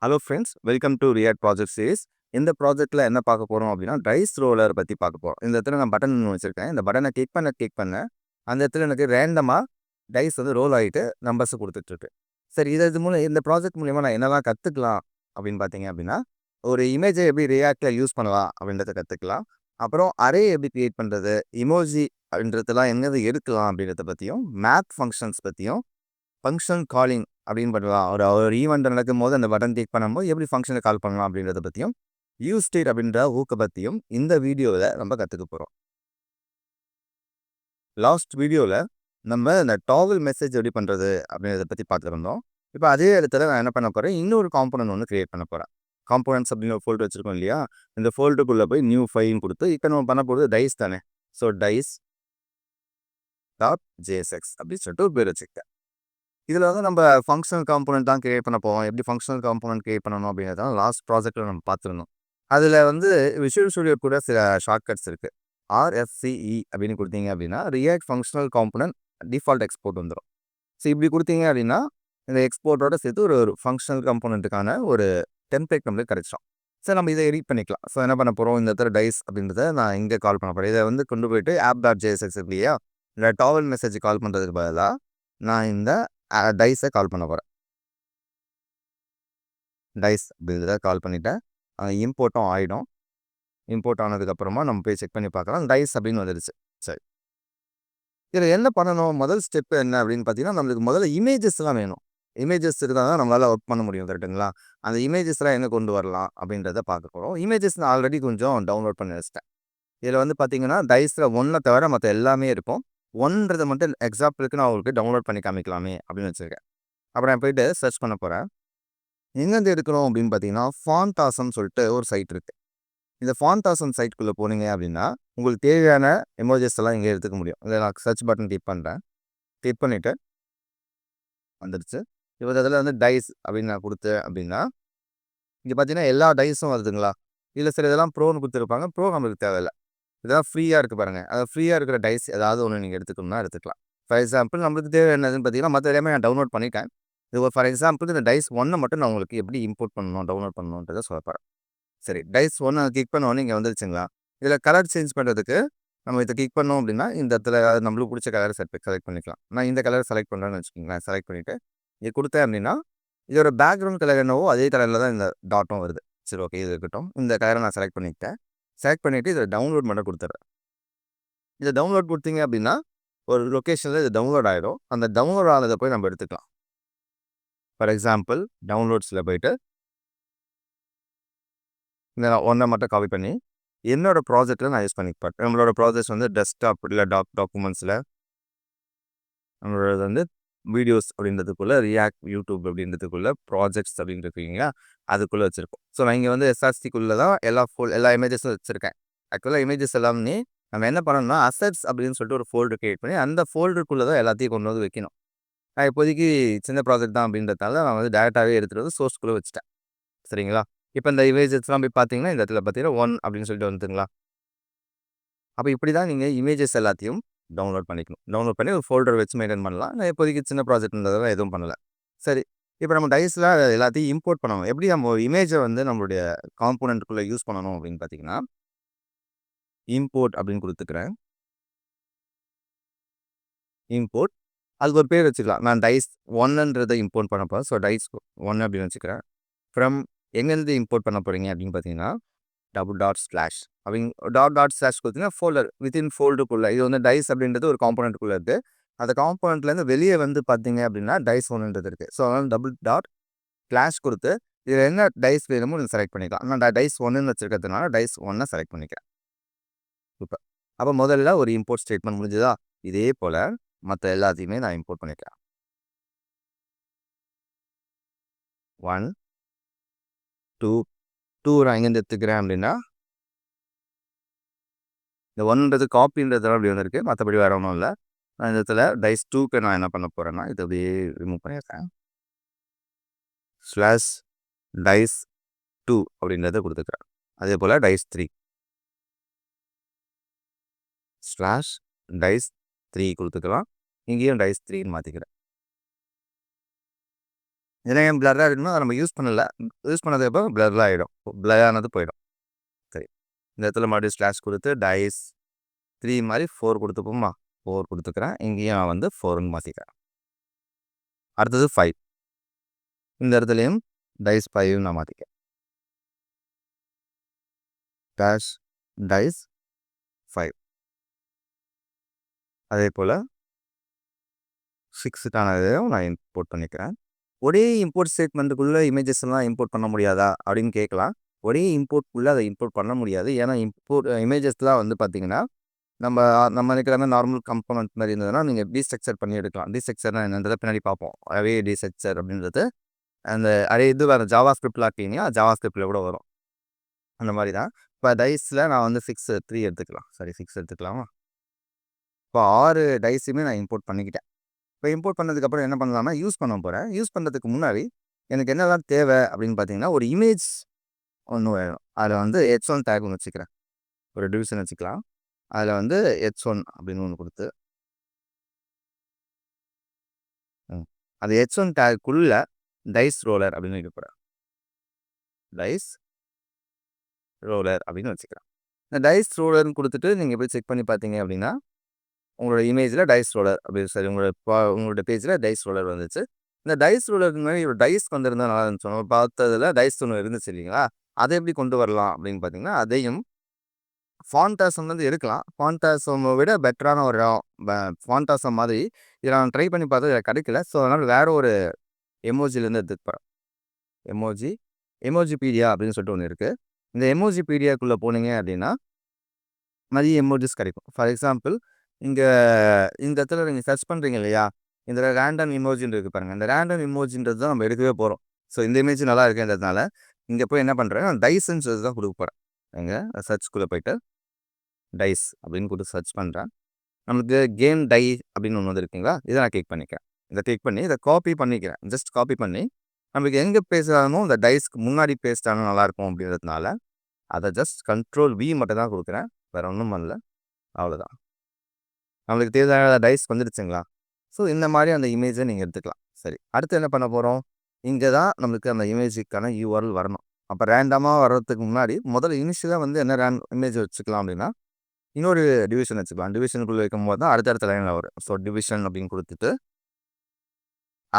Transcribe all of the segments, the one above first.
Hello friends, welcome to react project series. இந்த ப்ராஜெக்ட்டில் என்ன பார்க்க போகிறோம் அப்படின்னா, டைஸ் ரோலர் பற்றி பார்க்க போகிறோம். இந்த இடத்துல நான் பட்டன் வச்சுருக்கேன். இந்த பட்டனை கிளிக் பண்ண அந்த இடத்துல எனக்கு ரேண்டமாக டைஸ் வந்து ரோல் ஆகிட்டு நம்பர்ஸ் கொடுத்துட்ருக்கு. சரி, இது மூலம் இந்த ப்ராஜெக்ட் மூலிமா நான் என்னெல்லாம் கற்றுக்கலாம் அப்படின்னு பார்த்தீங்க அப்படின்னா, ஒரு இமேஜை எப்படி ரியாக்டில் யூஸ் பண்ணலாம் அப்படின்றத கற்றுக்கலாம். அப்புறம் அரே எப்படி கிரியேட் பண்ணுறது, இமோஜி அப்படின்றதெல்லாம் எங்கேருந்து எடுக்கலாம் அப்படின்றத பற்றியும், மேப் ஃபங்க்ஷன்ஸ் பற்றியும், ஃபங்க்ஷன் காலிங் அப்படின்னு பண்ணலாம். ஒரு ஈவெண்ட் நடக்கும்போது அந்த பட்டன் கிளிக் பண்ணும்போது எப்படி ஃபங்க்ஷனை கால் பண்ணலாம் அப்படின்றத பற்றியும், யூஸ் ஸ்டேட் அப்படின்ற ஊக்க பற்றியும் இந்த வீடியோவில் நம்ம கற்றுக்க போகிறோம். லாஸ்ட் வீடியோவில் நம்ம இந்த டாகல் மெசேஜ் எப்படி பண்ணுறது அப்படின்றத பற்றி பார்த்துருந்தோம். இப்போ அதே இடத்துல நான் என்ன பண்ண போகிறேன், இன்னொரு காம்போனன்ட் ஒன்று கிரியேட் பண்ண போகிறேன். காம்போனன்ட்ஸ் அப்படின்னு ஒரு ஃபோல்டர் வச்சுருக்கோம் இல்லையா, இந்த ஃபோல்டருக்குள்ளே போய் நியூ ஃபைல்னு கொடுத்து இப்போ நம்ம பண்ண போகிறது டைஸ் தானே. ஸோ டைஸ் டாட் ஜேஎஸ்எக்ஸ் அப்படின்னு சொல்லிட்டு ஒரு பேர் வச்சுக்கிட்டேன். இதில் வந்து நம்ம ஃபங்க்ஷனல் காம்போனன்ட் தான் கிரியேட் பண்ண போவோம். எப்படி ஃபங்க்ஷனல் காம்போனன்ட் கிரியேட் பண்ணணும் அப்படிங்கிறத லாஸ்ட் ப்ராஜெக்ட்டில் நம்ம பார்த்துருந்தோம். அதில் வந்து விஷுவல் ஸ்டுடியோ கூட சில ஷார்ட்கட்ஸ் இருக்குது. RFCE அப்படின்னு கொடுத்தீங்க அப்படின்னா react functional component default export வந்துடும். ஸோ இப்படி கொடுத்தீங்க அப்படின்னா இந்த எக்ஸ்போர்ட்டோட சேர்த்து ஒரு ஃபங்க்ஷனல் காம்போனன்ட்டுக்கான ஒரு டெம்ப்ளேட் நம்மளுக்கு கிடைச்சிடும். சார் நம்ம இதை எடிட் பண்ணிக்கலாம். ஸோ என்ன பண்ண போகிறோம், இந்த இடத்துல டைஸ் அப்படின்றத நான் இங்கே கால் பண்ண போகிறேன். இதை வந்து கொண்டு போயிட்டு app.jsx இல்லையா, இந்த டாவல் மெசேஜ் கால் பண்ணுறதுக்கு பதிலாக நான் இந்த டைஸை கால் பண்ண போகிறேன். டைஸ் அப்படின்றத கால் பண்ணிவிட்டேன். இம்போர்ட்டும் ஆகிடும். இம்போர்ட் ஆனதுக்கப்புறமா நம்ம போய் செக் பண்ணி பார்க்கலாம். டைஸ் அப்படின்னு வந்துடுச்சு. சரி, இதில் என்ன பண்ணணும், முதல் ஸ்டெப் என்ன அப்படின்னு பார்த்தீங்கன்னா, நம்மளுக்கு முதல்ல இமேஜஸ்லாம் வேணும். இமேஜஸ் இருந்தால் தான் நம்மளால் ஒர்க் பண்ண முடியும், கரெக்டுங்களா? அந்த இமேஜஸ்லாம் எங்கே கொண்டு வரலாம் அப்படின்றத பார்க்க போகிறோம். இமேஜஸ் நான் ஆல்ரெடி கொஞ்சம் டவுன்லோட் பண்ணி வச்சிட்டேன். இதில் வந்து பார்த்தீங்கன்னா டைஸில் 1 தவிர மற்ற எல்லாமே இருக்கும். 1ன்றதை மட்டும் எக்ஸாம்பிளுக்கு நான் உங்களுக்கு டவுன்லோட் பண்ணி காமிக்கலாமே அப்படின்னு வச்சுருக்கேன். அப்புறம் நான் போயிட்டு சர்ச் பண்ண போகிறேன். எங்கேருந்து எடுக்கணும் அப்படின்னு பார்த்தீங்கன்னா, ஃபாண்டாசம்னு சொல்லிட்டு ஒரு சைட் இருக்குது. இந்த ஃபாண்டாசம் சைட்குள்ளே போனீங்க அப்படின்னா உங்களுக்கு தேவையான எமோஜஸ் எல்லாம் இங்கே எடுத்துக்க முடியும். இதை நான் சர்ச் பட்டன் கிளிக் பண்ணுறேன். கிளிக் பண்ணிவிட்டு வந்துடுச்சு. இப்போ அதில் வந்து டைஸ் அப்படின்னு நான் கொடுத்தேன் அப்படின்னா இங்கே பார்த்தீங்கன்னா எல்லா டைஸும் வருதுங்களா. இல்லை சில இதெல்லாம் ப்ரோன்னு கொடுத்துருப்பாங்க. ப்ரோ நம்மளுக்கு தேவையில்லை. இதெல்லாம் ஃப்ரீயாக இருக்குது பாருங்கள். அது ஃப்ரீயாக இருக்கிற டைஸ் ஏதாவது ஒன்று நீங்கள் எடுத்துக்கணும்னா எடுத்துக்கலாம். ஃபார் எக்ஸாம்பிள் நம்மளுக்கு தேவை என்னதுன்னு பார்த்தீங்கன்னா, மற்ற எல்லாமே நான் டவுன்லோட் பண்ணிட்டேன். இது ஃபார் எக்ஸாம்பிள் இந்த டைஸ் 1 மட்டும் நான் உங்களுக்கு எப்படி இம்போர்ட் பண்ணணும், டவுன்லோட் பண்ணணுன்றதை சொல்ல போகிறேன். சரி, டைஸ் 1 கிளிக் பண்ண உடனே இங்கே வந்துருச்சுங்களா. இதில் கலர் சேஞ்ச் பண்ணுறதுக்கு நம்ம இதை கிளிக் பண்ணோம் அப்படின்னா இந்த இடத்துல நம்மளுக்கு பிடிச்ச கலரை செலக்ட் பண்ணிக்கலாம். நான் இந்த கலர் செலக்ட் பண்ணுறேன்னு வச்சுக்கோங்களேன். செலக்ட் பண்ணிவிட்டு இது கொடுத்தேன் அப்படின்னா இதோட பேக்ரவுண்ட் கலர் என்னவோ அதே கலரில் தான் இந்த டாட்டும் வருது. சரி, ஓகே, இது இருக்கட்டும். இந்த கலரை நான் செலக்ட் பண்ணிக்கிட்டேன். செலக்ட் பண்ணிவிட்டு இதை டவுன்லோட் மட்டும் கொடுத்துட்றேன். இதை டவுன்லோட் கொடுத்தீங்க அப்படின்னா ஒரு லொக்கேஷனில் இது டவுன்லோட் ஆகிடும். அந்த டவுன்லோட் ஆனதை போய் நம்ம எடுத்துக்கலாம். ஃபார் எக்ஸாம்பிள் டவுன்லோட்ஸில் போயிட்டு இந்த 1 மட்டும் காப்பி பண்ணி என்னோட ப்ராஜெக்ட்டில் நான் யூஸ் பண்ணிப்பேன். நம்மளோட ப்ராஜெக்ட்ஸ் வந்து டெஸ்க்டாப் இல்லை டாக்குமெண்ட்ஸில் நம்மளோட வந்து வீடியோஸ் அப்படின்றதுக்குள்ள ரியாக்ட் யூடியூப் அப்படின்றதுக்குள்ள ப்ராஜெக்ட்ஸ் அப்படின்னு இருக்கீங்க, அதுக்குள்ளே வச்சுருக்கோம். ஸோ நான் இங்கே வந்து எஸ்ஆர்சிக்குள்ளே தான் எல்லா இமேஜஸும் வச்சுருக்கேன். ஆக்சுவலாக இமேஜஸ் எல்லாமே நம்ம என்ன பண்ணணும்னா அசெட்ஸ் அப்படின்னு சொல்லிட்டு ஒரு ஃபோல்டர் கிரியேட் பண்ணி அந்த ஃபோல்டருக்குள்ளே தான் எல்லாத்தையும் கொண்டு வந்து வைக்கணும். நான் இப்போதைக்கு சின்ன ப்ராஜெக்ட் தான் அப்படின்றதால நான் வந்து டேரெக்டாகவே எடுத்துகிட்டு வந்து சோர்ஸ்குள்ளே வச்சுட்டேன். சரிங்களா. இப்போ இந்த இமேஜஸ்லாம் போய் பார்த்தீங்கன்னா இந்த இடத்துல பார்த்தீங்கன்னா 1 அப்படின்னு சொல்லிட்டு வந்துட்டுங்களா. அப்போ இப்படி தான் நீங்கள் இமேஜஸ் எல்லாத்தையும் டவுன்லோட் பண்ணிக்கணும். டவுன்லோட் பண்ணி ஒரு ஃபோல்டர் வச்சு மெயின்டைன் பண்ணலாம். நான் இப்போதைக்கு சின்ன ப்ராஜெக்ட்ன்றதால எதுவும் பண்ணல. சரி, இப்போ நம்ம டைஸில் எல்லாத்தையும் இம்போர்ட் பண்ணணும். எப்படி நம்ம ஒரு இமேஜை வந்து நம்மளுடைய காம்போனன்ட்குள்ளே யூஸ் பண்ணணும் அப்படின்னு பார்த்தீங்கன்னா, இம்போர்ட் அப்படின்னு கொடுத்துக்கிறேன். இம்போர்ட் அதுக்கு ஒரு பேர் வச்சுக்கலாம். நான் டைஸ் 1ன்றதை இம்போர்ட் பண்ண போகிறேன். ஸோ டைஸ் 1 அப்படின்னு வச்சுக்கிறேன். ஃப்ரம் எங்கேருந்து இம்போர்ட் பண்ண போகிறீங்க அப்படின்னு பார்த்தீங்கன்னா, // அப்படின்னு // கொடுத்தீங்கன்னா ஃபோல்டர் வித்தின் ஃபோல்டருக்குள்ளே இது வந்து டைஸ் அப்படின்றது ஒரு காம்போனன்ட்குள்ளே இருக்குது. அந்த காம்போனன்ட்லேருந்து வெளியே வந்து பார்த்தீங்க அப்படின்னா டைஸ் 1ன்றது இருக்குது. ஸோ அதனால் // கொடுத்து இதில் என்ன டைஸ் வேணுமோ நீங்கள் செலக்ட் பண்ணிக்கலாம். நான் டைஸ் 1ன்னு வச்சுருக்கிறதுனால டைஸ் 1 செலக்ட் பண்ணிக்கிறேன். சூப்பர். அப்போ முதல்ல ஒரு இம்போர்ட் ஸ்டேட்மெண்ட் முடிஞ்சுதா. இதே போல் மற்ற எல்லாத்தையுமே நான் இம்போர்ட் பண்ணிக்கிறேன். 1 2 நான் எங்கேருந்து எடுத்துக்கிறேன் அப்படின்னா இந்த 1ன்றது காப்பின்றதுலாம் அப்படி வந்திருக்கு. மற்றபடி வேறு ஒன்றும் இல்லை. நான் இந்த இடத்துல டைஸ் 2க்கு நான் என்ன பண்ண போகிறேன்னா இதை அப்படியே ரிமூவ் பண்ணிடுறேன். /டைஸ் 2 அப்படின்றத கொடுத்துக்கிறேன். அதே போல் டைஸ் 3 /டைஸ் 3 கொடுத்துக்கலாம். இங்கேயும் டைஸ் 3ன்னு மாற்றிக்கிறேன். இதெல்லாம் ஏன் பிளர்ராக இருக்குன்னா அதை நம்ம யூஸ் பண்ணல. யூஸ் பண்ணதுக்கப்புறம் பிளர் ஆகிடும். பிளர் ஆனது போயிடும். சரி, இந்த இடத்துல மறுபடியும் ஸ்லாஷ் கொடுத்து டைஸ் 3 மாதிரி 4 கொடுத்துப்போமா, 4 கொடுத்துக்கிறேன். இங்கேயும் நான் வந்து 4ன்னு மாற்றிக்கிறேன். அடுத்தது 5. இந்த இடத்துலையும் டைஸ் 5 நான் மாற்றிக்கிறேன். Dash dice 5. அதே போல் 6க்கான இதையும் நான் இம்போர்ட் பண்ணிக்கிறேன். ஒரே இம்போர்ட் ஸ்டேட்மெண்ட்டுக்குள்ளே இமேஜஸ் எல்லாம் இம்போர்ட் பண்ண முடியாதா அப்படின்னு கேட்கலாம். ஒரே இம்போர்ட்குள்ளே அதை இம்போர்ட் பண்ண முடியாது. ஏன்னா இமேஜஸ்லாம் வந்து பார்த்தீங்கன்னா நம்ம நம்ம நினைக்கிற மாதிரி நார்மல் கம்போனன்ட் மாதிரி இருந்ததுன்னா நீங்கள் டீஸ்ட்ரக்சர் பண்ணி எடுக்கலாம். டீஸ்ட்ரக்சர்னா என்னன்றதை பின்னாடி பார்ப்போம். அரே டீஸ்ட்ரக்சர் அப்படின்றது அந்த அரே இது வேறு ஜாவா ஸ்கிரிப்ட்லாம் இருக்கீங்கன்னா ஜாவா ஸ்கிரிப்டில் கூட வரும். அந்த மாதிரி தான். இப்போ டைஸில் நான் வந்து 3 எடுத்துக்கலாம். சரி, 6 எடுத்துக்கலாமா. இப்போ 6 டைஸுமே நான் இம்போர்ட் பண்ணிக்கிட்டேன். இப்போ இம்போர்ட் பண்ணதுக்கப்புறம் என்ன பண்ணலாம்னா யூஸ் பண்ண போகிறேன். யூஸ் பண்ணுறதுக்கு முன்னாடி எனக்கு என்னெல்லாம் தேவை அப்படின்னு பார்த்தீங்கன்னா ஒரு இமேஜ் ஒன்று வேணும். அதில் வந்து h1 டேக் ஒன்று வச்சுக்கிறேன். ஒரு டிவிஷன் வச்சுக்கலாம். அதில் வந்து h1 அப்படின்னு ஒன்று கொடுத்து அது h1 டேக்குள்ள டைஸ் ரோலர் அப்படின்னு வைக்க போகிறேன். டைஸ் ரோலர் அப்படின்னு வச்சுக்கிறேன். இந்த டைஸ் ரோலர்னு கொடுத்துட்டு நீங்கள் போய் செக் பண்ணி பார்த்தீங்க அப்படின்னா உங்களோட இமேஜில் டைஸ் ரோலர் அப்படி சரி உங்களோட பேஜில் டைஸ் ரோலர் வந்துச்சு. இந்த டைஸ் ரோலருக்கு முன்னாடி ஒரு டைஸ் வந்திருந்தால் நல்லா இருந்துச்சு. நம்ம பார்த்ததில் டைஸ் ஒன்று இருந்துச்சு இல்லைங்களா, அதை எப்படி கொண்டு வரலாம் அப்படின்னு பார்த்தீங்கன்னா அதையும் ஃபாண்டாசம் வந்து எடுக்கலாம். ஃபாண்டாசம் விட பெட்டரான ஒரு ஃபாண்டாசம் மாதிரி இதை நான் ட்ரை பண்ணி பார்த்தது எனக்கு கிடைக்கல. ஸோ அதனால் வேற ஒரு எமோஜிலேருந்து எடுத்துக்க போகிறேன். எமோஜிபீடியா அப்படின்னு சொல்லிட்டு ஒன்று இருக்குது. இந்த எமோஜிபீடியாக்குள்ளே போனீங்க அப்படின்னா நிறைய எமோஜிஸ் கிடைக்கும். ஃபார் எக்ஸாம்பிள் இங்கே இந்த இடத்துல நீங்கள் சர்ச் பண்ணுறீங்க இல்லையா, இந்த ரேண்டம் இமோஜின்னு இருக்குது பாருங்கள். இந்த ரேண்டம் இமோஜின்றது தான் நம்ம எடுக்கவே போகிறோம். ஸோ இந்த இமேஜ் நல்லா இருக்குன்றதுனால இங்கே போய் என்ன பண்ணுறேன், டைஸ்ன்னு சொல்லி தான் கொடுக்க போகிறேன். எங்கே சர்ச்குள்ளே போயிட்டு டைஸ் அப்படின்னு கொடுத்து சர்ச் பண்ணுறேன். நமக்கு கேம் டை அப்படின்னு ஒன்று வந்துருக்குங்களா, இதை நான் கிளிக் பண்ணிக்கிறேன். இதை கிளிக் பண்ணி இதை காப்பி பண்ணிக்கிறேன். ஜஸ்ட் காப்பி பண்ணி நமக்கு எங்கே பேஸ்ட் ஆகணும், இந்த டைஸ்க்கு முன்னாடி பேஸ்ட் ஆனால் நல்லாயிருக்கும் அப்படின்றதுனால அதை ஜஸ்ட் Ctrl+V மட்டும் தான் கொடுக்குறேன். வேறு ஒன்றும் பண்ணல. அவ்வளோதான். நம்மளுக்கு தேவையான டைஸ் வந்துடுச்சுங்களா. ஸோ இந்த மாதிரி அந்த இமேஜை நீங்கள் எடுத்துக்கலாம். சரி, அடுத்து என்ன பண்ண போகிறோம், இங்கே தான் நம்மளுக்கு அந்த இமேஜுக்கான URL வரணும். அப்போ ரேண்டமாக வர்றதுக்கு முன்னாடி முதல்ல இனிஷியலாக வந்து என்ன இமேஜ் வச்சுக்கலாம் அப்படின்னா இன்னொரு டிவிஷன் வச்சுக்கலாம். டிவிஷனுக்குள்ளே வைக்கும்போது தான் அடுத்தடுத்த லைனில் வரும். ஸோ டிவிஷன் அப்படின்னு கொடுத்துட்டு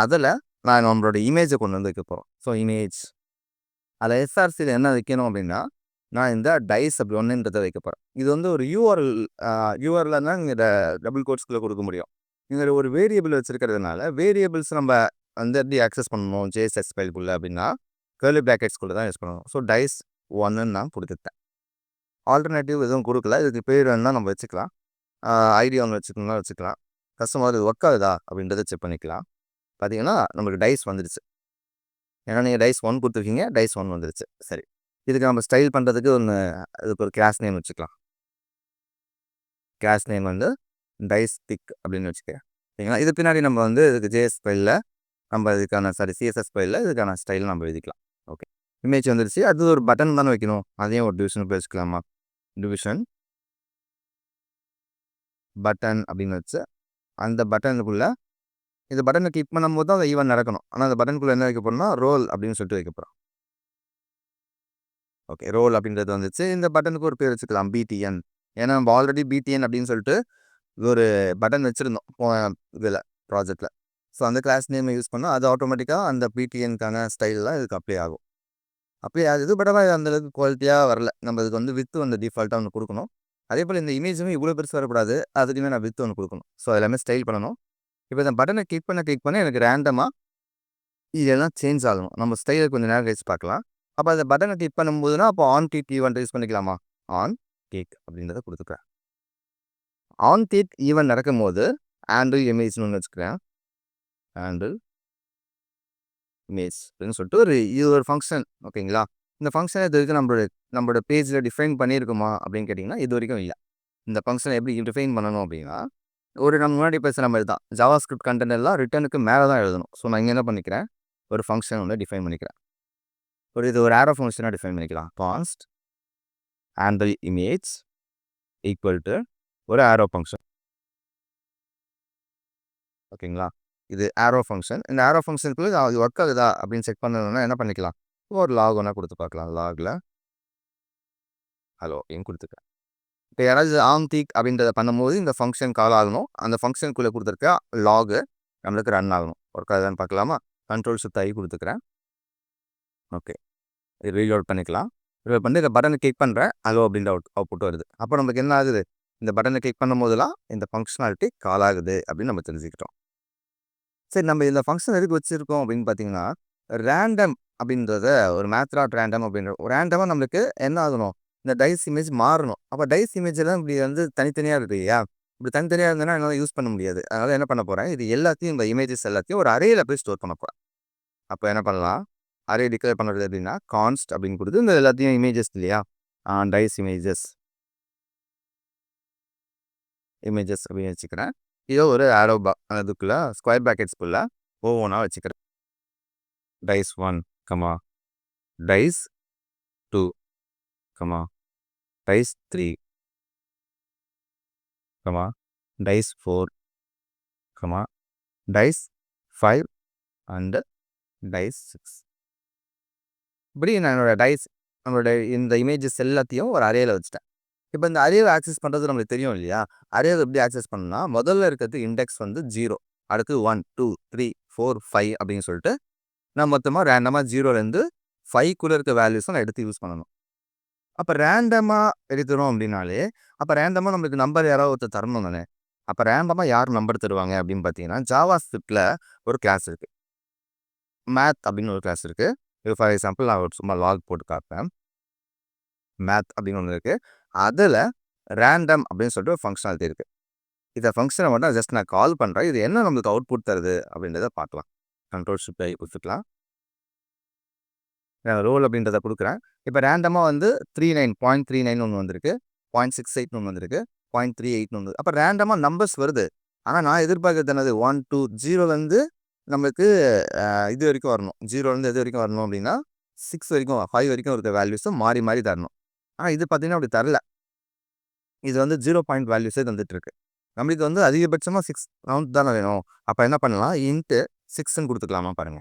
அதில் நான் நம்மளோட இமேஜை கொண்டு வந்து வைக்க போகிறோம். ஸோ இமேஜ் அதில் எஸ்ஆர்சியில் என்ன வைக்கணும் அப்படின்னா நான் இந்த டைஸ் அப்படி ஒன்றுன்றதை வைக்க போகிறேன். இது வந்து ஒரு யூஆர்எல்னா நீங்கள் டபுள் கோட்ஸ்குள்ளே கொடுக்க முடியும். நீங்கள் ஒரு வேரியபிள் வச்சுருக்கிறதுனால வேரியபிள்ஸ் நம்ம வந்து எப்படி ஆக்சஸ் பண்ணணும் JSX ஃபைல்குள்ளே அப்படின்னா கர்லி பிராக்கெட்ஸ்குள்ளே தான் யூஸ் பண்ணணும். ஸோ டைஸ் 1ன்னு நான் கொடுத்துட்டேன். ஆல்டர்னேட்டிவ் எதுவும் கொடுக்கல. இதுக்கு பேர் வேணுன்னா நம்ம வச்சுக்கலாம். ஐடி ஒன்று வச்சுக்கலாம். கஸ்டமர் இது ஒர்க் ஆகுதா அப்படின்றத செக் பண்ணிக்கலாம். பார்த்தீங்கன்னா நமக்கு டைஸ் வந்துடுச்சு. ஏன்னா நீங்கள் டைஸ் 1 கொடுத்துருக்கீங்க, டைஸ் 1 வந்துடுச்சு. சரி, இதுக்கு நம்ம ஸ்டைல் பண்ணுறதுக்கு இதுக்கு ஒரு கிளாஸ் நேம் வச்சுக்கலாம். கிளாஸ் நேம் வந்து டைஸ் திக் அப்படின்னு வச்சுக்கிறேன். சரிங்களா, இது பின்னாடி நம்ம வந்து இதுக்கு JS ஃபைலில் நம்ம இதுக்கான CSS ஃபைலில் இதுக்கான ஸ்டைல் நம்ம எழுதிக்கலாம். ஓகே, இமேஜ் வந்துடுச்சு. அது ஒரு பட்டன் தானே வைக்கணும், அதையும் ஒரு டிவிஷனுக்கு வச்சுக்கலாமா. டிவிஷன் பட்டன் அப்படின்னு வச்சு அந்த பட்டனுக்குள்ளே இந்த பட்டனை கிளிக் பண்ணும்போது தான் அந்த ஈவெண்ட் நடக்கணும். ஆனால் அந்த பட்டனுக்குள்ளே என்ன வைக்க போகிறோம்னா ரோல் அப்படின்னு சொல்லிட்டு வைக்க போகிறோம். ஓகே, ரோல் அப்படின்றது வந்துச்சு. இந்த பட்டனுக்கு ஒரு பேர் வச்சுக்கலாம் BTN. ஏன்னா நம்ம ஆல்ரெடி BTN அப்படின்னு சொல்லிட்டு ஒரு பட்டன் வச்சுருந்தோம் இதில் ப்ராஜெக்டில். ஸோ அந்த கிளாஸ் நேமை யூஸ் பண்ணால் அது ஆட்டோமேட்டிக்காக அந்த BTNக்கான ஸ்டைல்லாம் இதுக்கு அப்ளை ஆகும். அப்ளை ஆகுது. பட் ஆனால் அந்தளவுக்கு குவாலிட்டியாக வரல. நம்ம இதுக்கு வந்து வித்து வந்து டிஃபால்ட்டாக ஒன்று கொடுக்கணும். அதே போல் இந்த இமேஜுமே இவ்வளோ பெருசு வரக்கூடாது. அதுக்குமே நான் வித்து ஒன்று கொடுக்கணும். ஸோ எல்லாமே ஸ்டைல் பண்ணணும். இப்போ இந்த பட்டனை கிளிக் பண்ண எனக்கு ரேண்டமாக இதெல்லாம் சேஞ்ச் ஆகணும். நம்ம ஸ்டைலை கொஞ்சம் நேரம் கழிச்சு பார்க்கலாம். அப்போ அந்த பட்டனை கிளிக் பண்ணும்போதுனா அப்போ ஆன் கிளிக் ஈவெண்ட் யூஸ் பண்ணிக்கலாமா. ஆன் கிளிக் அப்படின்றத கொடுத்துக்கிறேன். ஆன் கிளிக் ஈவெண்ட் நடக்கும்போது ஹேண்டில் இமேஜ்னு ஒன்று வச்சுக்கிறேன். ஹேண்டில் இமேஜ் அப்படின்னு சொல்லிட்டு இது ஒரு ஃபங்க்ஷன். ஓகேங்களா, இந்த ஃபங்க்ஷனை இது வரைக்கும் நம்மளோட பேஜில் டிஃபைன் பண்ணியிருக்குமா அப்படின்னு கேட்டிங்கன்னா இது வரைக்கும் இல்லை. இந்த ஃபங்க்ஷனை எப்படி டிஃபைன் பண்ணணும் அப்படின்னா நம்ம முன்னாடி பேசுகிற மாதிரி தான் JavaScript கண்டென்ட் எல்லாம் ரிட்டனுக்கு மேலே தான் எழுதணும். ஸோ நான் இங்கே என்ன பண்ணிக்கிறேன், ஒரு ஃபங்க்ஷன் வந்து டிஃபைன் பண்ணிக்கிறேன். இது ஒரு ஆரோ ஃபங்க்ஷனாக டிஃபைன் பண்ணிக்கலாம். கான்ஸ்ட் ஹேண்டில் இமேஜ் ஈக்குவல் டு ஒரு ஆரோ ஃபங்க்ஷன். ஓகேங்களா, இது ஆரோ ஃபங்க்ஷன். இந்த ஆரோ ஃபங்க்ஷனுக்குள்ள அது ஒர்க் ஆகுதா அப்படின்னு செக் பண்ணணும்னா என்ன பண்ணிக்கலாம்? ஒரு லாக் ஒண்ணா குடுத்து பார்க்கலாம். லாக்ல ஹலோ அப்படின்னு குடுத்துருக்கேன். இப்ப யாராவது ஆம்தீக் அப்படின்றத பண்ணும்போது இந்த ஃபங்ஷன் கால் ஆகணும். அந்த ஃபங்ஷனுக்குள்ள குடுத்துருக்க லாக் நம்மளுக்கு ரன் ஆகணும். ஒர்க் ஆகுதான்னு பார்க்கலாமா? கண்ட்ரோல் ஷிஃப்ட் ஐ குடுத்துக்கிறேன். ஓகே. ரீலோட் பண்ணிக்கலாம். ரீலோட் பண்ணி இந்த பட்டனை கிளிக் பண்றேன். ஹலோ அப்படின்ற அவுட்புட் வருது. அப்போ நமக்கு என்ன ஆகுது? இந்த பட்டனை கிளிக் பண்ணும்போதெல்லாம் இந்த ஃபங்ஷனாலிட்டி கால் ஆகுது அப்படின்னு நம்ம தெரிஞ்சுக்கிட்டோம். சரி, நம்ம இந்த ஃபங்ஷன் எதுக்கு வச்சிருக்கோம் அப்படின்னு பார்த்தீங்கன்னா, ரேண்டம் அப்படின்றத ஒரு மேத்ராட் ரேண்டம் அப்படின்ற ரேண்டமா நம்மளுக்கு என்ன ஆகணும்? இந்த டைஸ் இமேஜ் மாறணும். அப்ப டைஸ் இமேஜ் எல்லாம் இப்படி வந்து தனித்தனியா இருக்கு இல்லையா? இப்படி தனித்தனியா இருந்ததுன்னா என்னால யூஸ் பண்ண முடியாது. அதனால என்ன பண்ண போறேன்? இது எல்லாத்தையும் இந்த இமேஜஸ் எல்லாத்தையும் ஒரு அரேல போய் ஸ்டோர் பண்ண போறேன். அப்ப என்ன பண்ணலாம்? அரே டிக்ளேர் பண்றது எப்படின்னா, கான்ஸ்ட் அப்படின்னு குடுத்து இந்த எல்லாத்தையும் இமேஜஸ் இல்லையா? டைஸ் இமேஜஸ் இமேஜஸ் அப்படின்னு வச்சுக்கிறேன். இத ஒரு ஆரோ அதுக்குள்ள ஸ்கொயர் பிராக்கெட்ஸ்குள்ள ஒவ்வொன்னா வச்சுக்கிறேன். Dice 1, dice 2, dice 3, dice 4, dice 5 and dice 6. இப்படி நான் நம்மளோட இந்த இமேஜஸ் எல்லாத்தையும் ஒரு அரேல வச்சுட்டேன். இப்ப இந்த அரேவ ஆக்சஸ் பண்றது நம்மளுக்கு தெரியும் இல்லையா? அரேவ எப்படி ஆக்சஸ் பண்ணணும்னா, முதல்ல இருக்கிறது இண்டெக்ஸ் வந்து 0. அடுத்து 1, 2, 3, 4, 5 அப்படின்னு சொல்லிட்டு நான் மொத்தமா ரேண்டமா 0லேருந்து 5க்குள்ள இருக்க வேல்யூஸும் நான் எடுத்து யூஸ் பண்ணணும். அப்ப ரேண்டமா எடுக்கிறோம் அப்படின்னாலே, அப்ப ரேண்டமா நம்மளுக்கு நம்பர் யாராவது ஒருத்தர் தரணும் தானே! அப்ப ரேண்டமா யார் நம்பர் தருவாங்க அப்படின்னு பார்த்தீங்கன்னா, JavaScriptல ஒரு கிளாஸ் இருக்கு. மேத் அப்படின்னு ஒரு கிளாஸ் இருக்கு. ஃபார் எக்ஸாம்பிள் நான் ஒரு சும்மா லாக் போட்டு காட்டுறேன். மேத் அப்படின்னு ஒண்ணு இருக்கு. அதுல ரேண்டம் அப்படின்னு சொல்லிட்டு ஒரு ஃபங்ஷனாலிட்டி இருக்கு. இந்த ஃபங்ஷன மட்டும் ஜஸ்ட் நான் கால் பண்றேன். இது என்ன நம்மளுக்கு அவுட்புட் தருது அப்படின்றத பார்க்கலாம். கண்ட்ரோல் ஷிஃப்ட் ஐ குடுத்துக்கலாம். ரோல் அப்படின்றத குடுக்குறேன். இப்ப ரேண்டமா வந்து 39.39 ஒண்ணு வந்திருக்கு. 0.68 ஒண்ணு வந்திருக்கு. 0.38 ஒண்ணு. அப்ப ரேண்டமா நம்பர்ஸ் வருது. ஆனா நான் எதிர்பார்க்கிறது என்னது? 1, 2, 0லேருந்து நம்மளுக்கு இது வரைக்கும் வரணும். 0லேருந்து எது வரைக்கும் வரணும் அப்படின்னா, 6 வரைக்கும் 5 வரைக்கும் இருக்க வேல்யூஸும் மாறி மாறி தரணும். ஆனா இது பார்த்தீங்கன்னா அப்படி தரல. இது வந்து 0 பாயிண்ட் வேல்யூஸே தந்துட்டுருக்கு. நம்மளுக்கு வந்து அதிகபட்சமா 6 கவுண்ட் தானே வேணும். அப்ப என்ன பண்ணலாம்? இன்ட் 6ன்னு குடுத்துக்கலாமா பாருங்க.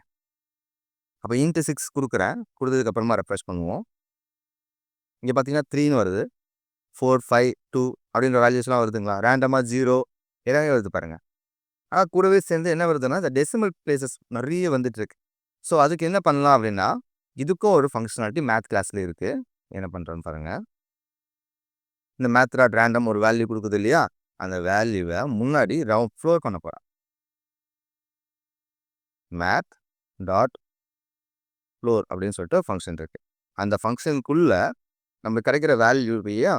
அப்ப இன்ட் 6 குடுக்குறேன். குடுத்ததுக்கு அப்புறமா ரெஃப்ரெஷ் பண்ணுவோம். இங்க பார்த்தீங்கன்னா 3ன்னு வருது. 4, 5, 2 அப்படின்ற வேல்யூஸ்லாம் வருதுங்களா? ரேண்டமா 0 எல்லாமே வருது பாருங்க. ஆனா கூடவே சேர்ந்து என்ன வருதுன்னா, இந்த டெசிமல் பிளேஸஸ் நெறைய வந்துட்டுருக்கு. ஸோ அதுக்கு என்ன பண்ணலாம் அப்படின்னா, இதுக்கும் ஒரு ஃபங்ஷனாலிட்டி மேத் கிளாஸ்ல இருக்கு. என்ன பண்றேன்னு பாருங்க. இந்த மேத் டாட் ரேண்டம் ஒரு வேல்யூ குடுக்குது இல்லையா? அந்த வேல்யூவ முன்னாடி ஃப்ளோர் பண்ண போறேன். மேத் டாட் ஃப்ளோர் அப்படின்னு சொல்லிட்டு ஒரு ஃபங்ஷன் இருக்கு. அந்த ஃபங்ஷனுக்குள்ள நமக்கு கிடைக்கிற வேல்யூவையா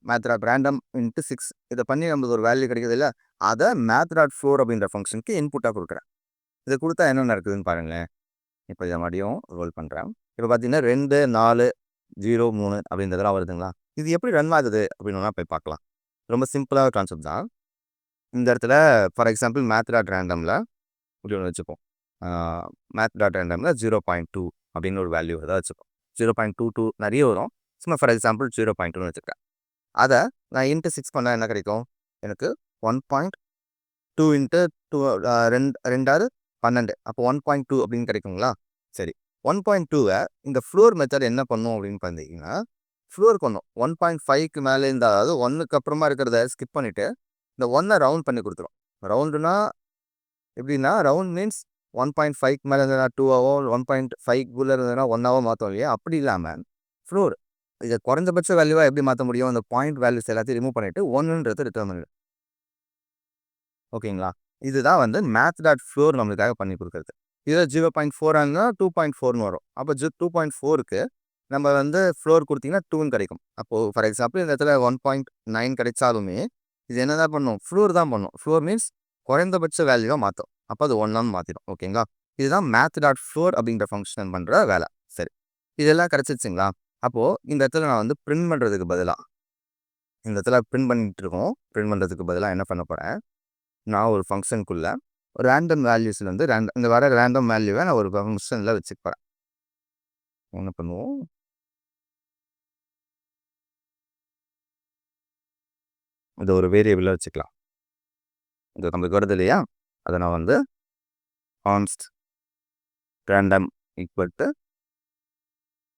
மேத் டாட் ரேண்டம் இன்ட்டு 6 இத பண்ணி நமக்கு ஒரு வேல்யூ கிடைக்குது இல்ல? அத மேத் டாட் ஃப்ளோர் அப்படின்ற ஃபங்ஷனுக்கு இன்புட்டா குடுக்குறேன். இத குடுத்தா என்ன நடக்குதுன்னு பாருங்களேன். இப்ப இத மறுபடியும் ரோல் பண்றேன். இப்ப பார்த்தீங்கன்னா 2, 4, 0, 3 அப்படின்றதெல்லாம் வருதுங்களா? இது எப்படி ரன் ஆகுது அப்படின்னு வேணா போய் பார்க்கலாம். ரொம்ப சிம்பிளான கான்செப்ட் தான். இந்த இடத்துல ஃபார் எக்ஸாம்பிள் மேத் டாட் ரேண்டம்ல இப்படி ஒண்ணு வச்சுப்போம். ஆ மேத் டாட் ரேண்டம்ல 0.2 அப்படின்னு ஒரு வேல்யூ ஏதாவது வச்சுப்போம். 0.22 நெறைய வரும். சும்மா ஃபார் எக்ஸாம்பிள் 0.2ன்னு வச்சுக்கிறேன். அத நான் இன்ட்டு 6 பண்ணா என்ன கிடைக்கும்? எனக்கு 1.2 இன்ட்டு 2 2 12 அப்போ 1.2 அப்படின்னு கிடைக்குங்களா? சரி. 1.2வ இந்த ஃப்ளோர் மெத்தட் என்ன பண்ணும் அப்படின்னு பார்த்தீங்கன்னா, ஃப்ளோர் பண்ணும். 1.5க்கு மேல இந்த அதாவது 1க்கு அப்புறமா இருக்கிறத ஸ்கிப் பண்ணிட்டு, இந்த 1 ரவுண்ட் பண்ணி குடுத்துரும். ரவுண்டுனா எப்படின்னா, ரவுண்ட் மீன்ஸ் 1.5க்கு மேல இருந்ததுனா 2ஆவோ, 1.5க்குள்ள இருந்ததுனா 1ஆவோ மாத்தும் இல்லையா? அப்படி இல்லாம ஃப்ளோர் இத குறைந்தபட்ச வேல்யூவா எப்படி மாத்த முடியும்? அந்த பாயிண்ட் வேல்யூஸ் எல்லாத்தையும் ரிமூவ் பண்ணிட்டு 1ன்றத ரிட்டர்ன் பண்ணிடும். ஓகேங்களா? இதுதான் வந்து மேத் டாட் ஃப்ளோர் நம்மளுக்காக பண்ணி குடுக்குறது. இதே 0.4 இருந்தா 2.4ன்னு வரும். அப்ப 2.4க்கு நம்ம வந்து ஃப்ளோர் குடுத்தீங்கன்னா 2ன்னு கிடைக்கும். அப்போ ஃபார் எக்ஸாம்பிள் இந்த இடத்துல 1.9 கிடைச்சாலுமே, இது என்னதான் பண்ணும்? ஃப்ளோர் தான் பண்ணும். ஃப்ளோர் மீன்ஸ் குறைந்தபட்ச வேல்யூவா மாத்தும். அப்ப அது 1ஆன்னு மாத்திடும். ஓகேங்களா? இதுதான் மேத் டாட் ஃப்ளோர் அப்படின்ற ஃபங்ஷன் பண்ற வேலை. சரி. இதெல்லாம் கிடைச்சிருச்சுங்களா? அப்போ இந்த இடத்துல நான் வந்து பிரிண்ட் பண்றதுக்கு பதிலா இந்த இடத்துல பிரிண்ட் பண்ணிட்டு இருக்கோம். பிரிண்ட் பண்றதுக்கு பதிலா என்ன பண்ண போறேன்? நான் ஒரு ஃபங்ஷனுக்குள்ள ரேண்டம் வேல்யூஸ்லேருந்து இந்த வர ரேண்டம் வேல்யூவ நான் ஒரு ஃபங்ஷன்ல வச்சுக்க போறேன். என்ன பண்ணுவோம்? இத ஒரு வேரியபிளா வச்சுக்கலாம். இது நம்மளுக்கு வருது இல்லையா? அத நான் வந்து கான்ஸ்ட் ரேண்டம் ஈக்குவல் டு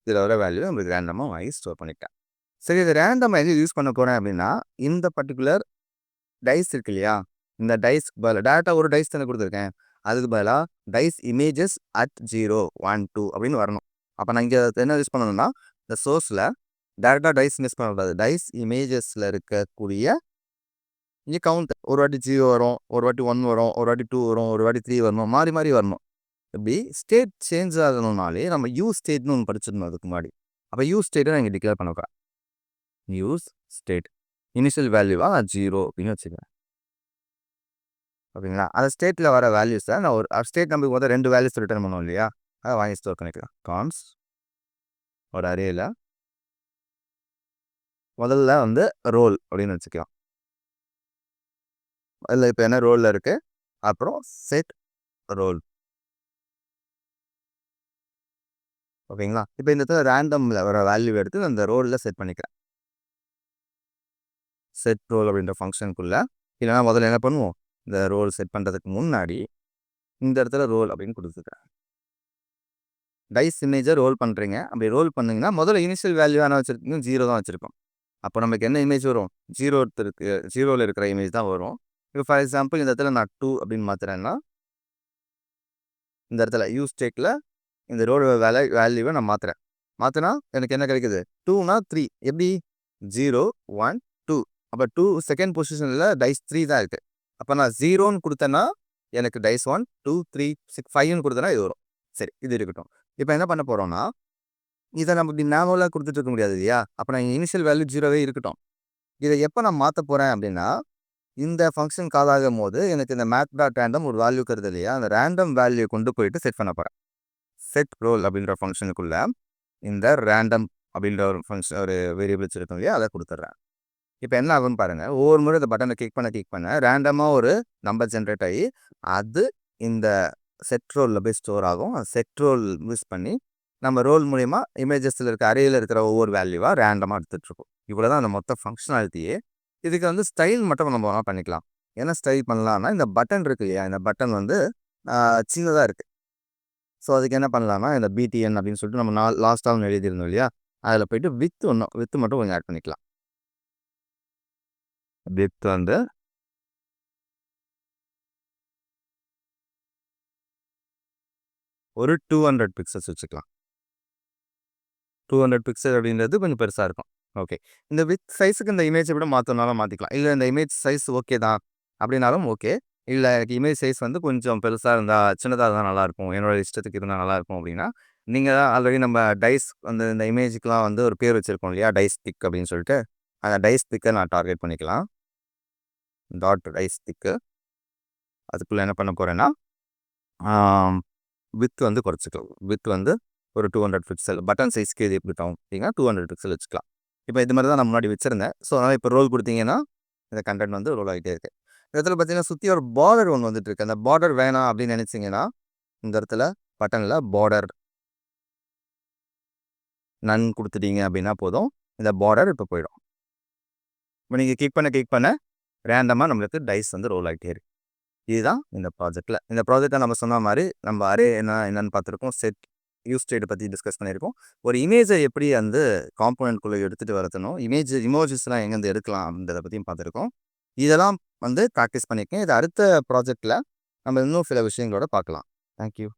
இதில் வர வேல்யூ நம்மளுக்கு ரேண்டமாக வாங்கி ஸ்டோர் பண்ணிட்டேன். சரி, இது ரேண்டம் எது யூஸ் பண்ண போகிறேன் அப்படின்னா, இந்த பர்டிகுலர் டைஸ் இருக்கு இல்லையா, இந்த டைஸ்க்கு பதிலாக டேரெக்டாக ஒரு டைஸ் தானே கொடுத்துருக்கேன், அதுக்கு பதிலாக டைஸ் இமேஜஸ் அட் 0 1 2 அப்படின்னு வரணும். அப்போ நான் இங்கே என்ன யூஸ் பண்ணணும்னா, இந்த சோர்ஸில் டேரெக்டாக டைஸ் மிஸ் பண்ணக்கூடாது. டைஸ் இமேஜஸில் இருக்கக்கூடிய இங்கே கவுண்ட் ஒரு வாட்டி 0 வரும், ஒரு வாட்டி 1 வரும், ஒரு வாட்டி 2 வரும், ஒரு வாட்டி 3 வரணும், மாறி மாறி வரணும். இப்படி ஸ்டேட் சேஞ்ச் ஆகணும்னாலே நம்ம யூஸ் ஸ்டேட்னு ஒன்று படிச்சிடணும் அதுக்கு முன்னாடி. அப்போ யூஸ் ஸ்டேட்டை நான் இங்கே டிக்ளேர் பண்ண போகிறேன். யூஸ் ஸ்டேட் இனிஷியல் வேல்யூவாக 0 அப்படின்னு வச்சுக்கிறேன். ஓகேங்களா, அந்த ஸ்டேட்டில் வர வேல்யூஸை நான் ஒரு ஸ்டேட் நம்மளுக்கு முதல் 2 வேல்யூஸ் ரிட்டர்ன் பண்ணுவோம் இல்லையா, அதை வாங்கி ஸ்டோர் பண்ணிக்கலாம். கான்ஸ் ஒரு அரேயில் முதல்ல வந்து ரோல் அப்படின்னு வச்சுக்கலாம். அதில் இப்போ என்ன ரோலில் இருக்குது, அப்புறம் செட் ரோல். ஓகேங்களா, இப்போ இந்த இடத்துல ரேண்டமில் வர வேல்யூ எடுத்து அந்த ரோலில் செட் பண்ணிக்கிறேன். செட் ரோல் அப்படின்ற ஃபங்க்ஷனுக்குள்ளே இல்லைனா முதல்ல என்ன பண்ணுவோம், இந்த ரோல் செட் பண்ணுறதுக்கு முன்னாடி இந்த இடத்துல ரோல் அப்படின்னு கொடுத்துக்கிறேன். டைஸ் இமேஜை ரோல் பண்ணுறீங்க, அப்படி ரோல் பண்ணிங்கன்னா முதல்ல இனிஷியல் வேல்யூ என்ன வச்சுருக்கீங்க, 0 தான் வச்சுருக்கோம். அப்போ நமக்கு என்ன இமேஜ் வரும், 0ல் இருக்கிற இமேஜ் தான் வரும். இப்போ ஃபார் எக்ஸாம்பிள் இந்த இடத்துல நான் 2 அப்படின்னு மாற்றுறேன்னா, இந்த இடத்துல யூஸ் ஸ்டேட்டில் இந்த ரோல் வேல்யூவை நான் மாற்றினா எனக்கு என்ன கிடைக்குது, 2னா 3. எப்படி 0 1 2, அப்போ 2 செகண்ட் பொசிஷனில் டைஸ் 3 தான் இருக்குது. அப்போ நான் 0ன்னு கொடுத்தேன்னா எனக்கு டைஸ் 1 2 3 6 5ன்னு கொடுத்தேன்னா இது வரும். சரி, இது இருக்கட்டும். இப்போ என்ன பண்ண போகிறோம்னா, இதை நம்ம இப்படி மேனுவலாக கொடுத்துட்டு இருக்க முடியாது இல்லையா, அப்போ நான் இனிஷியல் வேல்யூ 0வே இருக்கட்டும். இதை எப்போ நான் மாற்ற போகிறேன் அப்படின்னா, இந்த ஃபங்க்ஷன் கால் ஆகும் போது எனக்கு இந்த மேத் டாட் ரேண்டம் ஒரு வேல்யூ கருது இல்லையா, அந்த ரேண்டம் வேல்யூ கொண்டு போயிட்டு செட் பண்ண போகிறேன். செட் ரோல் அப்படின்ற ஃபங்க்ஷனுக்குள்ள இந்த ரேண்டம் அப்படின்ற ஒரு ஃபங்க்ஷன் ஒரு வேரியபிள்ஸ் இருக்கும் இல்லையா, அதை கொடுத்துட்றேன். இப்போ என்ன ஆகும்னு பாருங்கள், ஒவ்வொரு முறை இந்த பட்டனை கிளிக் பண்ண ரேண்டமாக ஒரு நம்பர் ஜென்ரேட் ஆகி அது இந்த செட் ரோலில் போய் ஸ்டோர் ஆகும். செட் ரோல் யூஸ் பண்ணி நம்ம ரோல் மூலயமா இமேஜஸில் இருக்க அரேயில் இருக்கிற ஒவ்வொரு வேல்யூவாக ரேண்டமாக எடுத்துகிட்ருக்கோம். இவ்வளோ தான் அந்த மொத்த ஃபங்க்ஷனாலிட்டியே. இதுக்கு வந்து ஸ்டைல் மட்டும் நம்ம பண்ணிக்கலாம். என்ன ஸ்டைல் பண்ணலாம்னா, இந்த பட்டன் இருக்கு இல்லையா, இந்த பட்டன் வந்து சின்னதாக இருக்குது. ஸோ அதுக்கு என்ன பண்ணலாம்னா, இந்த பிடிஎன் அப்படின்னு சொல்லிட்டு நம்ம லாஸ்ட்டாக ஒன்று எழுதியிருந்தோம் இல்லையா, அதில் போயிட்டு வித்து மட்டும் கொஞ்சம் ஆட் பண்ணிக்கலாம். வித் வந்து ஒரு 200 பிக்சல்ஸ் வச்சுக்கலாம். 200 பிக்சல் அப்படின்றது கொஞ்சம் பெருசாக இருக்கும். ஓகே, இந்த வித் சைஸுக்கு இந்த இமேஜை விட மாற்றினாலும் மாற்றிக்கலாம். இல்லை இந்த இமேஜ் சைஸ் ஓகே தான் அப்படின்னாலும் ஓகே. இல்லை எனக்கு இமேஜ் சைஸ் வந்து கொஞ்சம் பெருசாக இருந்தால் சின்னதாக இருந்தால் நல்லாயிருக்கும், என்னோட இஷ்டத்துக்கு இருந்தால் நல்லாயிருக்கும் அப்படின்னா, நீங்கள் தான் ஆல்ரெடி நம்ம டைஸ் வந்து இந்த இமேஜுக்கெலாம் வந்து ஒரு பேர் வச்சுருக்கோம் இல்லையா, டைஸ் பிக் அப்படின்னு சொல்லிட்டு, அந்த டைஸ் பிக்கை நான் டார்கெட் பண்ணிக்கலாம். டாட் டைஸ் பிக்கு அதுக்குள்ளே என்ன பண்ண போகிறேன்னா, வித் வந்து குறைச்சிக்கலாம். வித் வந்து ஒரு 200 பிக்சல். பட்டன் சைஸ்க்கு இது எப்படி ஆகும் அப்படின்னா 200 பிக்சல் வச்சுக்கலாம். இப்போ இது மாதிரி தான் நான் முன்னாடி வச்சுருந்தேன். ஸோ அதனால் இப்போ ரோல் கொடுத்தீங்கன்னா இந்த கண்டென்ட் வந்து ரோல் ஆகிட்டே இருக்குது. இந்த இடத்துல பார்த்தீங்கன்னா சுற்றி ஒரு பார்டர் ஒன்று வந்துட்டு இருக்கு. அந்த பார்டர் வேணாம் அப்படின்னு நினச்சிங்கன்னா இந்த இடத்துல பட்டனில் பார்டர் நன் கொடுத்துட்டீங்க அப்படின்னா போதும், இந்த பார்டர் இப்போ போயிடும். இப்போ நீங்கள் கிளிக் பண்ண ரேண்டமாக நம்மளுக்கு டைஸ் வந்து ரோல் ஆகிட்டே இருக்குது. இதுதான் இந்த ப்ராஜெக்ட்டில். இந்த ப்ராஜெக்டை நம்ம சொன்ன மாதிரி நம்ம அரே என்னன்னு பார்த்துருக்கோம், செட் யூஸ் ஸ்டேட்டை பற்றி டிஸ்கஸ் பண்ணியிருக்கோம். ஒரு இமேஜை எப்படி வந்து காம்போனன்ட்குள்ளே எடுத்துகிட்டு வரத்தணும், இமோஜஸ்லாம் எங்கேருந்து எடுக்கலாம் அப்படின்றத பற்றியும் பார்த்துருக்கோம். இதெல்லாம் வந்து ப்ராக்டிஸ் பண்ணியிருக்கேன். இது அடுத்த ப்ராஜெக்டில் நம்ம இன்னும் சில விஷயங்களோட பார்க்கலாம். தேங்க்யூ.